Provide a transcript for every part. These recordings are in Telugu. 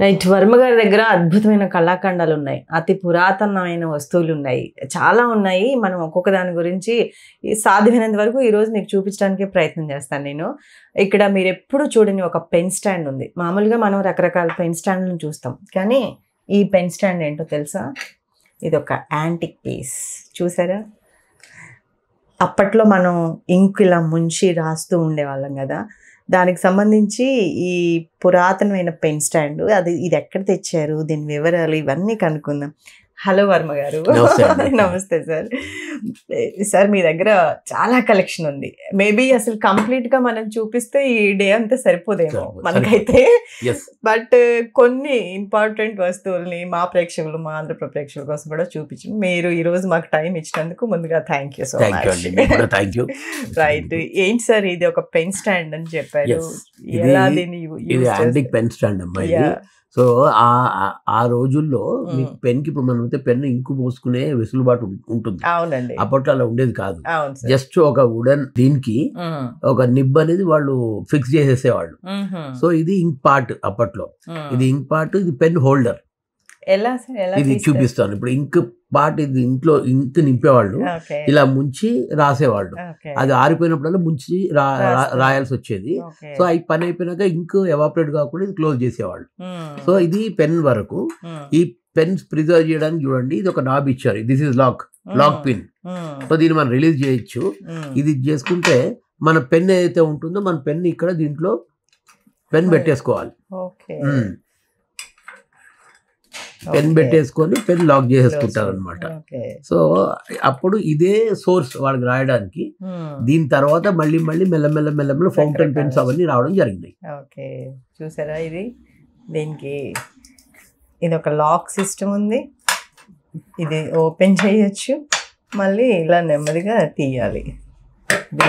రైట్, వర్మ గారి దగ్గర అద్భుతమైన కళాఖండాలు ఉన్నాయి, అతి పురాతనమైన వస్తువులు ఉన్నాయి, చాలా ఉన్నాయి. మనం ఒక్కొక్క దాని గురించి సాధ్యమైనంత వరకు ఈరోజు మీకు చూపించడానికి ప్రయత్నం చేస్తాను. నేను ఇక్కడ మీరు ఎప్పుడు చూడని ఒక పెన్ స్టాండ్ ఉంది. మామూలుగా మనం రకరకాల పెన్ స్టాండ్లను చూస్తాం, కానీ ఈ పెన్ స్టాండ్ ఏంటో తెలుసా? ఇది ఒక యాంటిక్ పీస్. చూసారా? అప్పట్లో మనం ఇంక్ ఇలా ముంచి రాస్తూ ఉండేవాళ్ళం కదా, దానికి సంబంధించి ఈ పురాతనమైన పెన్ స్టాండ్ ఇది ఎక్కడ తెచ్చారు, దీని వివరాలు ఇవన్నీ కనుక్కుందాం. హలో వర్మ గారు. నమస్తే సార్. సార్ మీ దగ్గర చాలా కలెక్షన్ ఉంది. మేబీ అసలు కంప్లీట్ గా మనం చూపిస్తే ఈ డే అంతా సరిపోదేమో మనకైతే. బట్ కొన్ని ఇంపార్టెంట్ వస్తువుల్ని మా ప్రేక్షకులు, మా ఆంధ్ర ప్రేక్షకుల కోసం కూడా చూపించండి. మీరు ఈ రోజు మాకు టైం ఇచ్చినందుకు ముందుగా thank you so much. Right, ఏంటి సార్ ఇది ఒక పెన్ స్టాండ్ అని చెప్పారు, ఎలా దీన్ని పెన్ స్టాండ్ అమ్మాయి? సో ఆ రోజుల్లో మీకు పెన్ కి ఇప్పుడు మనం పెన్ ఇంకు పోసుకునే వెసులుబాటు ఉంటుంది. అవునండి. అప్పట్లో అలా ఉండేది కాదు. జస్ట్ ఒక వుడెన్ దీనికి ఒక నిబ్ అనేది వాళ్ళు ఫిక్స్ చేసేసేవాళ్ళు. సో ఇది ఇంక్ పార్ట్ అప్పట్లో, ఇది ఇంక్ పార్ట్, ఇది పెన్ హోల్డర్. ఇది చూపిస్తాను. ఇప్పుడు ఇంక్ పార్ట్, ఇది ఇంట్లో ఇంక్ నింపేవాళ్ళు, ఇలా ముంచి రాసేవాళ్ళు. అది ఆరిపోయినప్పుడల్లా ముంచి రాయాల్సి వచ్చేది. సో అవి పని అయిపోయినాక ఇంక్ ఎవాపరేట్ కాకుండా ఇది క్లోజ్ చేసేవాళ్ళు. సో ఇది పెన్ వరకు. ఈ పెన్స్ ప్రిజర్వ్ చేయడానికి చూడండి, ఇది ఒక నాబ్ ఇచ్చారు. This is lock pin. So దీన్ని మనం రిలీజ్ చేయొచ్చు. ఇది చేసుకుంటే మన పెన్ ఏదైతే ఉంటుందో మన పెన్ ఇక్కడ దీంట్లో పెన్ పెట్టేసుకోవాలి. పెన్ పెట్టేసుకొని పెన్ లాక్ చేసేసుకుంటారు అనమాట. సో అప్పుడు ఇదే సోర్స్ వాళ్ళకి రాయడానికి. దీని తర్వాత మళ్ళీ మెల్లమెల్ల ఫౌంటైన్ పెన్స్ అవన్నీ రావడం జరిగినాయి. ఓకే, చూసారా? దీనికి ఇది ఒక లాక్ సిస్టమ్ ఉంది. ఇది ఓపెన్ చేయొచ్చు, మళ్ళీ ఇలా నెమ్మదిగా తీయాలి.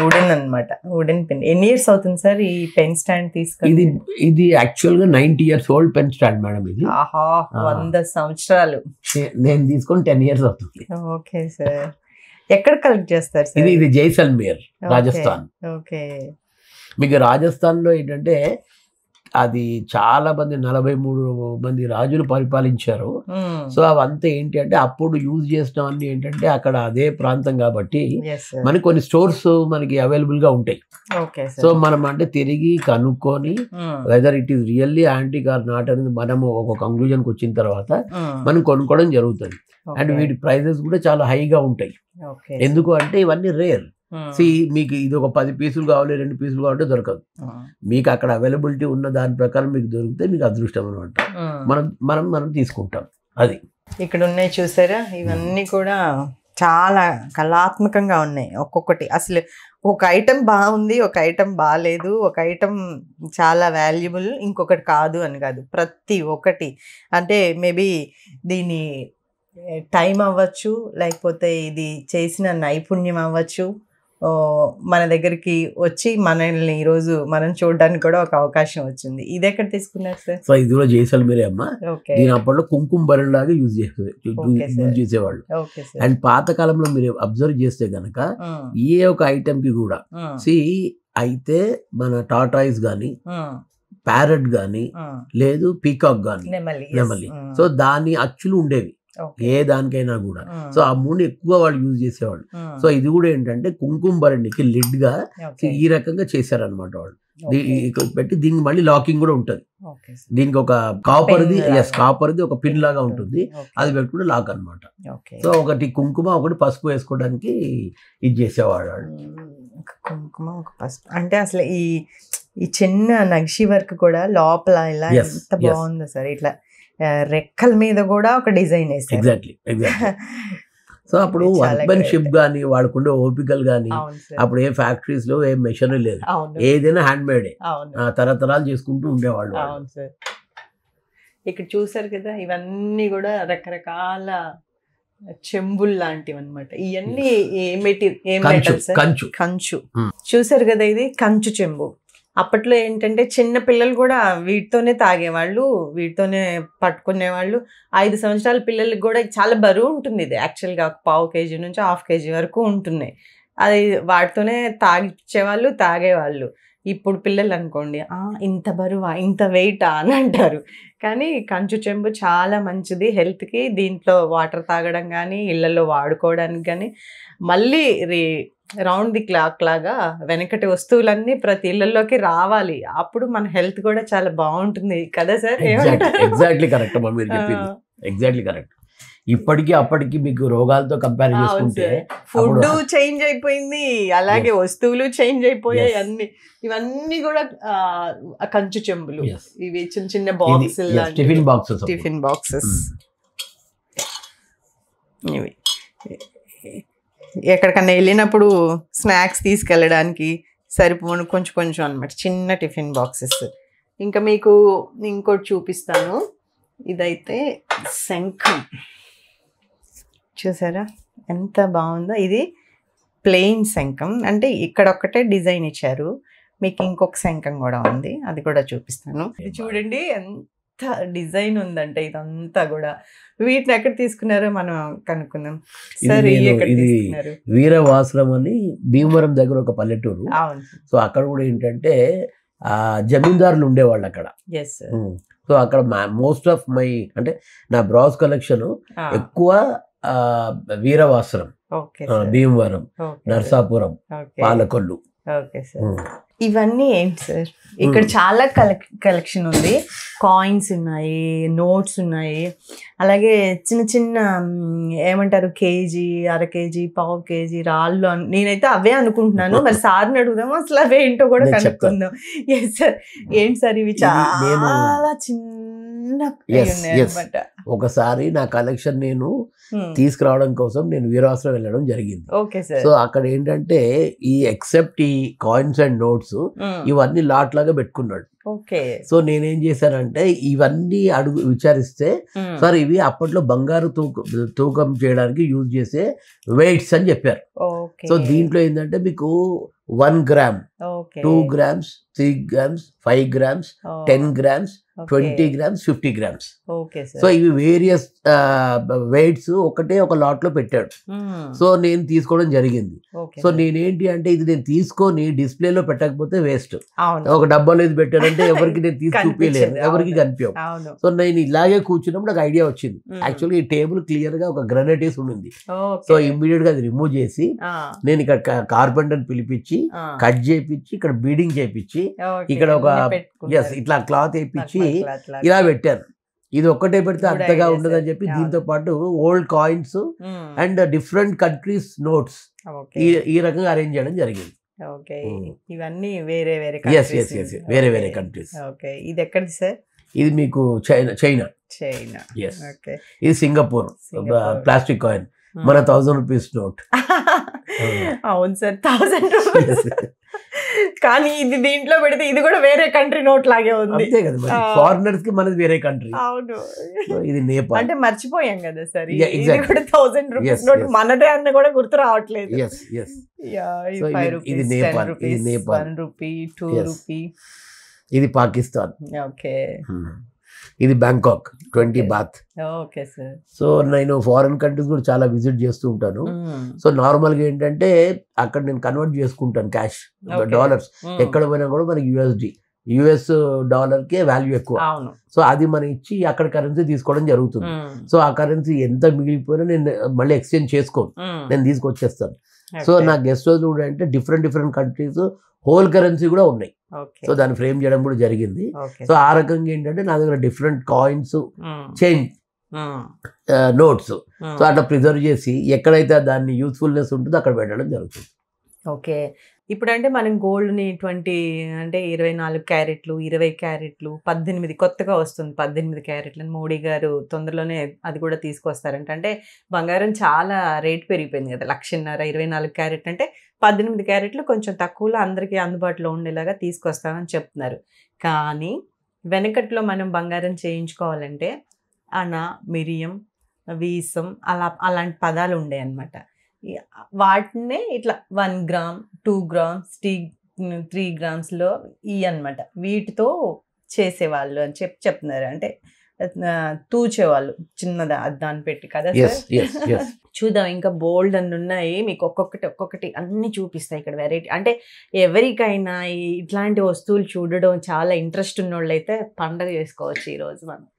వుడెన్ అనమాట, వుడెన్ పెన్. ఎన్ని ఇయర్స్ అవుతుంది సార్ ఈ పెన్ స్టాండ్ తీసుకొని? ఇది యాక్చువల్ గా 90 years old pen stand madam. ఇది 100 సంవత్సరాలు. నేను తీసుకొని 10 years అవుతుంది. ఓకే సార్, ఎక్కడ కలెక్ట్ చేస్తారు సార్? ఇది జైసల్మేర్, రాజస్థాన్. ఓకే, మీకు రాజస్థాన్ లో ఏంటంటే అది చాలా మంది 43 మంది రాజులు పరిపాలించారు. సో అవంతా ఏంటి అంటే అప్పుడు యూజ్ చేసినవన్నీ ఏంటంటే అక్కడ అదే ప్రాంతం కాబట్టి మనకి కొన్ని స్టోర్స్ మనకి అవైలబుల్ గా ఉంటాయి. సో మనం అంటే తిరిగి కనుక్కొని whether it is really antique or not అనేది మనం ఒక కంక్లూజన్కి వచ్చిన తర్వాత మనం కొనుక్కోవడం జరుగుతుంది. అండ్ వీటి ప్రైజెస్ కూడా చాలా హైగా ఉంటాయి. ఎందుకు అంటే ఇవన్నీ రేర్. మీకు ఇది ఒక 10 పీసులు కావాలి, 2 పీసులు కావాలంటే దొరకదు. మీకు అక్కడ అవైలబిలిటీ ఉన్న దాని ప్రకారం మీకు దొరికితే మీకు అదృష్టం అనమాట. మనం తీసుకుంటాం. అది ఇక్కడ ఉన్నాయి చూసారా? ఇవన్నీ కూడా చాలా కళాత్మకంగా ఉన్నాయి. ఒక్కొక్కటి అసలు ఒక ఐటెం బాగుంది, ఒక ఐటెం బాగాలేదు, ఒక ఐటెం చాలా వాల్యుబుల్, ఇంకొకటి కాదు అని కాదు. ప్రతి ఒక్కటి అంటే మేబీ దీని టైం అవ్వచ్చు, లేకపోతే ఇది చేసిన నైపుణ్యం అవ్వచ్చు, మన దగ్గరికి వచ్చి మనల్ని ఈరోజు మనం చూడడానికి కూడా ఒక అవకాశం వచ్చింది. ఇది ఎక్కడ తీసుకున్నారు సార్? సో ఇది కూడా జైసల్మేరే అమ్మా. దీని అప్పట్లో కుంకుమ బరల్ లాగా యూజ్ చేసేవాళ్ళు. అండ్ పాత కాలంలో మీరు అబ్జర్వ్ చేస్తే గనక ఏ ఒక ఐటమ్ కి కూడా అయితే మన టాటాయిస్ గానీ, ప్యారెట్ గానీ, లేదు పీకాక్ గానీ, నెమలి, సో దాని అచ్చులు ఉండేవి ఏ దానికైనా కూడా. సో ఆ 3 ఎక్కువ వాళ్ళు యూజ్ చేసేవాళ్ళు. సో ఇది కూడా ఏంటంటే కుంకుమ బరణికి లిడ్ గా ఈ రకంగా చేశారనమాట వాళ్ళు. పెట్టి దీనికి మళ్ళీ లాకింగ్ కూడా ఉంటది. దీనికి ఒక కాపర్ది ఒక పిన్ లాగా ఉంటుంది, అది పెట్టుకుంటే లాక్ అనమాట. సో ఒకటి కుంకుమ, ఒకటి పసుపు వేసుకోవడానికి ఇది చేసేవాడు. కుంకుమ, ఒక పసుపు అంటే అసలు ఈ చిన్న నక్షి వర్క్ కూడా లోపల ఇలా ఎంత బాగుందో సార్. ఇట్లా రెక్కల మీద కూడా ఒక డిజైన్ వేసారు. ఎగ్జాక్ట్లీ. సో అప్పుడు వర్క్మెన్షిప్ కానీ వాడుకుండే ఓపికలు కానీ అప్పుడు ఏ ఫ్యాక్టరీస్ లో ఏ మెషినరీ లేదు, ఏదైనా హ్యాండ్ మేడే తరతరాలు చేసుకుంటూ ఉండేవాళ్ళు. అవును సార్. ఇక్కడ చూసారు కదా, ఇవన్నీ కూడా రకరకాల చెంబుల్ లాంటివి అనమాట. ఇవన్నీ కంచు చూసారు కదా, ఇది కంచు చెంబు. అప్పట్లో ఏంటంటే చిన్న పిల్లలు కూడా వీటితోనే తాగేవాళ్ళు, వీటితోనే పట్టుకునేవాళ్ళు. 5 సంవత్సరాల పిల్లలకి కూడా చాలా బరువు ఉంటుంది ఇది. యాక్చువల్గా 1/2 kg నుంచి 1/2 kg వరకు ఉంటున్నాయి. అది వాటితోనే తాగేవాళ్ళు. ఇప్పుడు పిల్లలు అనుకోండి, ఇంత బరువా, ఇంత వెయిటా అని అంటారు. కానీ కంచు చెంబు చాలా మంచిది హెల్త్కి. దీంట్లో వాటర్ తాగడం కానీ, ఇళ్లలో వాడుకోవడానికి కానీ, మళ్ళీ రౌండ్ ది క్లాక్ లాగా వెనకటి వస్తువులన్నీ ప్రతి ఇళ్లలోకి రావాలి. అప్పుడు మన హెల్త్ కూడా చాలా బాగుంటుంది కదా సార్? ఎగ్జాక్ట్లీ కరెక్ట్ అమ్మా మీరు చెప్పింది, ఎగ్జాక్ట్లీ కరెక్ట్. ఇప్పటికి అప్పటికి మీకు రోగాలతో కంపేర్ చేసుకుంటే ఫుడ్ చేంజ్ అయిపోయింది, అలాగే వస్తువులు చేంజ్ అయిపోయాయి అన్ని. ఇవన్నీ కూడా కంచు చెంబులు. ఇవి చిన్న చిన్న బాక్సెస్, టిఫిన్ బాక్సెస్. ఇవి ఎక్కడికన్నా వెళ్ళినప్పుడు స్నాక్స్ తీసుకెళ్ళడానికి సరిపోను కొంచెం కొంచెం అనమాట, చిన్న టిఫిన్ బాక్సెస్. ఇంకా మీకు ఇంకోటి చూపిస్తాను. ఇదైతే శంఖం చూసారా ఎంత బాగుందో. ఇది ప్లెయిన్ శంఖం, అంటే ఇక్కడ ఒక్కటే డిజైన్ ఇచ్చారు. మీకు ఇంకొక శంఖం కూడా ఉంది, అది కూడా చూపిస్తాను. ఇది చూడండి ఎంత డిజైన్ ఉందంటే, ఇదంతా కూడా. వీటిని ఎక్కడ తీసుకున్నారో మనం కనుక్కుందాం. సరే, ఇది వీరవాసరం అని భీమవరం దగ్గర ఒక పల్లెటూరు. సో అక్కడ కూడా ఏంటంటే జమీందారులు ఉండేవాళ్ళు అక్కడ. సో అక్కడ మోస్ట్ ఆఫ్ మై అంటే నా బ్రౌజ్ కలెక్షన్ ఎక్కువ వీరవాసరం, భీమవరం, నర్సాపురం, పాలకొల్లు. ఇవన్నీ ఏంటి సార్? ఇక్కడ చాలా కలెక్షన్ ఉంది. కాయిన్స్ ఉన్నాయి, నోట్స్ ఉన్నాయి, అలాగే చిన్న చిన్న ఏమంటారు కేజీ, 1/2 kg, 1/4 kg రాళ్ళు. నేనైతే అవే అనుకుంటున్నాను. మరి సార్ని అడుగుదాము, అసలు అవే ఏంటో కూడా కనుక్కుందాం. Yes sir. ఏంటి సార్ ఇవి? చాలా చిన్న. ఒకసారి నా కలెక్షన్ నేను తీసుకురావడం కోసం నేను వీరవాసరం వెళ్ళడం జరిగింది. సో అక్కడ ఏంటంటే ఈ ఎక్సెప్ట్ ఈ కాయిన్స్ అండ్ నోట్స్ ఇవన్నీ లాట్ లాగా పెట్టుకున్నాడు. సో నేనేం చేశానంటే ఇవన్నీ విచారిస్తే సార్ ఇవి అప్పట్లో బంగారు తూకం చేయడానికి యూజ్ చేసే వెయిట్స్ అని చెప్పారు. సో దీంట్లో ఏంటంటే మీకు 1 gram, 2 grams, 3 grams, 5 grams, 10 grams, 20 grams, 50 grams. So ఇవి వేరియస్ వెయిట్స్ ఒకటే ఒక లాట్ లో పెట్టాడు. సో నేను తీసుకోవడం జరిగింది. సో నేనేంటి అంటే ఇది నేను తీసుకొని డిస్ప్లేలో పెట్టకపోతే వేస్ట్. ఒక డబ్బాలో ఇది పెట్టానంటే ఎవరికి నేను తీసి చూపించలేను, ఎవరికి కనిపించవు. సో నేను ఇలాగే కూర్చున్నప్పుడు నాకు ఐడియా వచ్చింది. యాక్చువల్గా ఈ టేబుల్ క్లియర్ గా ఒక గ్రనైటీస్ ఉంది. సో ఇమ్మీడియట్ గా అది రిమూవ్ చేసి నేను ఇక్కడ కార్పెంటర్ పిలిపించి కట్ చేయించి ఇక్కడ బీడింగ్ చేయించి ఇక్కడ ఒక ఇట్లా క్లాత్ వేయించి ఇలా పెట్టాను. ఇది ఒక్కటే పెడితే అంతగా ఉండదని చెప్పి దీంతో పాటు old coins and different countries notes ఈ రకంగా అరేంజ్ చేయడం జరిగింది. ఇవన్నీ వేరే వేరే వేరే వేరే కంట్రీస్. ఇది ఎక్కడిది సార్? ఇది మీకు చైనా. ఇది సింగపూర్ ప్లాస్టిక్ కాయిన్, మన 1000 rupees నోట్. అవును సార్, 1000 rupees. కానీ ఇది దీంట్లో పెడితే ఇది కూడా వేరే కంట్రీ నోట్ లాగే ఉంది. ఫారినర్స్ కి మనది వేరే కంట్రీ. అవును, ఇది నేపాల్. అంటే మర్చిపోయాం కదా సార్, ఇది కూడా 1000 rupees నోట్ మనదే అన్న కూడా గుర్తు రావట్లేదు. ఇది నేపాల్, ఇది నేపాల్. 1 rupee, 2 rupee. ఇది పాకిస్తాన్. ఓకే. ఇది Bangkok, 20 baht. Okay sir. So నేను ఫారెన్ కంట్రీస్ కూడా చాలా విజిట్ చేస్తూ ఉంటాను. సో నార్మల్గా ఏంటంటే అక్కడ నేను కన్వర్ట్ చేసుకుంటాను క్యాష్, డాలర్స్. ఎక్కడ పోయినా కూడా మనకి యుఎస్ డాలర్కే వాల్యూ ఎక్కువ. సో అది మనం ఇచ్చి అక్కడ కరెన్సీ తీసుకోవడం జరుగుతుంది. సో ఆ కరెన్సీ ఎంత మిగిలిపోయినా నేను మళ్ళీ ఎక్స్చేంజ్ చేసుకోను, నేను తీసుకొచ్చేస్తాను. సో నా గెస్ట్ హౌస్ కూడా అంటే డిఫరెంట్ కంట్రీస్ హోల్ కరెన్సీ కూడా ఉన్నాయి. సో దాన్ని ఫ్రేమ్ చేయడం కూడా జరిగింది. సో ఆ రకంగా ఏంటంటే నా దగ్గర different coins, change, notes, so అట్లా ప్రిజర్వ్ చేసి ఎక్కడైతే దాన్ని యూస్ఫుల్నెస్ ఉంటుందో అక్కడ పెట్టడం జరుగుతుంది. ఓకే. ఇప్పుడంటే మనం గోల్డ్‌ని 24 క్యారెట్లు, 20 క్యారెట్లు, 18 కొత్తగా వస్తుంది 18 క్యారెట్లని మోడీ గారు తొందరలోనే అది కూడా తీసుకొస్తారంట. అంటే బంగారం చాలా రేట్ పెరిగిపోయింది కదా! 1,50,000 24 క్యారెట్లు అంటే 18 క్యారెట్లు కొంచెం తక్కువలో అందరికీ అందుబాటులో ఉండేలాగా తీసుకొస్తామని చెప్తున్నారు. కానీ వెనకట్లో మనం బంగారం చేయించుకోవాలంటే అణ, మిరియం, వీసం అలాంటి పదాలు ఉండేయన్నమాట. వాటినే ఇట్లా 1 గ్రామ్, 2 గ్రామ్స్, 3 గ్రామ్స్‌లో ఇయన్నమాట. వీటితో చేసేవాళ్ళు అని చెప్తున్నారు. అంటే తూచేవాళ్ళు చిన్నదా దాన్ని పెట్టి కదా సార్? చూద్దాం ఇంకా బోల్డ్ అన్ని ఉన్నాయి. మీకు ఒక్కొక్కటి అన్నీ చూపిస్తాయి ఇక్కడ వెరైటీ. అంటే ఎవరికైనా ఇట్లాంటి వస్తువులు చూడడం చాలా ఇంట్రెస్ట్ ఉన్నోళ్ళైతే పండగ చేసుకోవచ్చు ఈరోజు మనం.